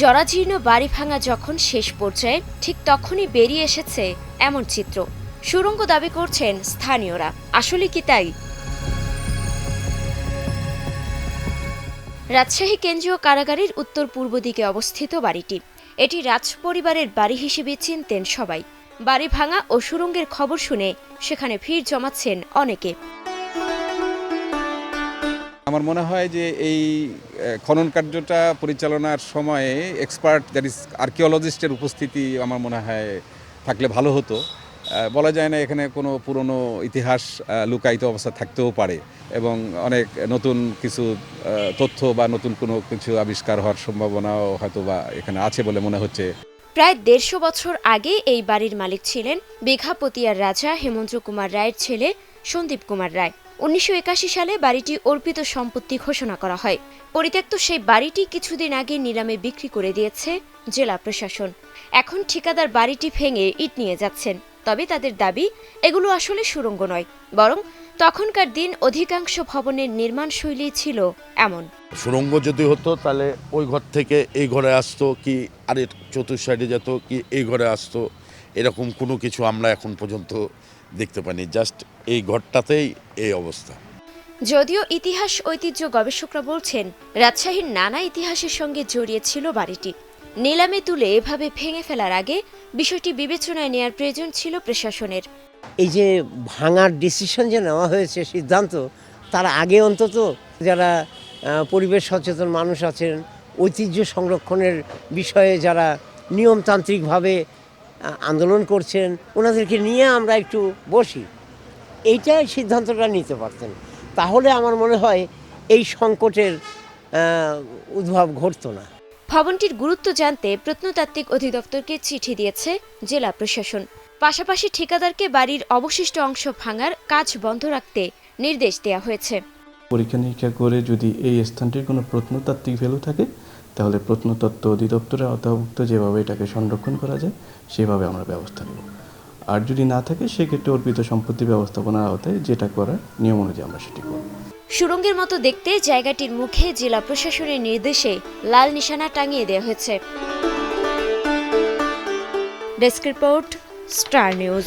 জরাজীর্ণ বাড়ি ভাঙা যখন শেষ পর্যায়ে ঠিক তখনই বেরিয়ে এসেছে এমন চিত্র। সুড়ঙ্গ দাবি করছেন স্থানীয়রা। আসলে কি তাই? রাজশাহী কেন্দ্রীয় কারাগারের উত্তর পূর্ব দিকে অবস্থিত বাড়িটি। এটি রাজ পরিবারের বাড়ি হিসেবে চিনতেন সবাই। বাড়ি ভাঙা ও সুড়ঙ্গের খবর শুনে সেখানে ভিড় জমাচ্ছেন অনেকে। আমার মনে হয় যে এই খনন কার্যটা পরিচালনার সময়ে এক্সপার্ট দ্যাট ইজ আর্কিওলজিস্টের উপস্থিতি আমার মনে হয় থাকলে ভালো হতো। বলা যায় না এখানে কোনো পুরনো ইতিহাস লুকায়িত অবস্থা থাকতেও পারে এবং অনেক নতুন কিছু তথ্য বা নতুন কোনো কিছু আবিষ্কার হওয়ার সম্ভাবনাও হয়তো বা এখানে আছে বলে মনে হচ্ছে। প্রায় ১৫০ বছর আগে এই বাড়ির মালিক ছিলেন বিঘাপতিয়ার রাজা হেমন্ত কুমার রায়ের ছেলে সন্দীপ কুমার রায়। ১৯৮১ সালে বাড়িটি অর্পিত সম্পত্তি ঘোষণা করা হয়। পরিত্যক্ত সেই বাড়িটি কিছুদিন আগে নিলামে বিক্রি করে দিয়েছে জেলা প্রশাসন। এখন ঠিকাদার বাড়িটি ভেঙে ইট নিয়ে যাচ্ছেন। তবে তাদের দাবি এগুলো আসলে সুড়ঙ্গ নয়, বরং তখনকার দিন অধিকাংশ ভবনের নির্মাণ শৈলী ছিল এমন। সুড়ঙ্গ যদি হতো তাহলে ওই ঘর থেকে এই ঘরে আসতো, কি আরেক চতুর সাইডে যেত, কি এই ঘরে আসতো, এরকম কোনো কিছু আমরা এখন পর্যন্ত দেখতে পাইনি। জাস্ট এই ঘরটাতেই এই অবস্থা। যদিও ইতিহাস ঐতিহ্য গবেষকরা বলছেন রাজশাহীর নানা ইতিহাসের সঙ্গে জড়িয়ে ছিল বাড়িটি। নিলামে তুলে এভাবে ভেঙে ফেলার আগে বিষয়টি বিবেচনায় নেওয়ার প্রয়োজন ছিল প্রশাসনের। এই যে ভাঙার ডিসিশন যে নেওয়া হয়েছে, সিদ্ধান্ত, তার আগে অন্তত যারা পরিবেশ সচেতন মানুষ আছেন, ঐতিহ্য সংরক্ষণের বিষয়ে যারা নিয়মতান্ত্রিকভাবে আন্দোলন করছেন, ওনাদেরকে নিয়ে আমরা একটু বসি, এইটাই সিদ্ধান্তটা নিতে পারতেন। তাহলে আমার মনে হয় এই সংকটের উদ্ভব ঘটতো না। ভবনটির গুরুত্ব জানতে প্রত্নতাত্ত্বিক অধিদপ্তরকে চিঠি দিয়েছে জেলা প্রশাসন। পাশাপাশি ঠিকাদারকে বাড়ির অবশিষ্ট অংশ ভাঙার কাজ বন্ধ রাখতে নির্দেশ দেওয়া হয়েছে। পরীক্ষা নিরীক্ষা করে যদি এই স্থানটির কোনো প্রত্নতাত্ত্বিক ভ্যালু থাকে তাহলে প্রত্নতত্ত্ব অধিদপ্তরের আওতাভুক্ত যেভাবে এটাকে সংরক্ষণ করা যায় সেভাবে আমরা ব্যবস্থা নেব। আর যদি না থাকে সেক্ষেত্রে অর্পিত সম্পত্তি ব্যবস্থাপনার আওতায় যেটা করার নিয়ম অনুযায়ী আমরা সেটি করব। সুড়ঙ্গের মতো দেখতে জায়গাটির মুখে জেলা প্রশাসনের নির্দেশে লাল নিশানা টাঙিয়ে দেওয়া হয়েছে। Desk report, star news.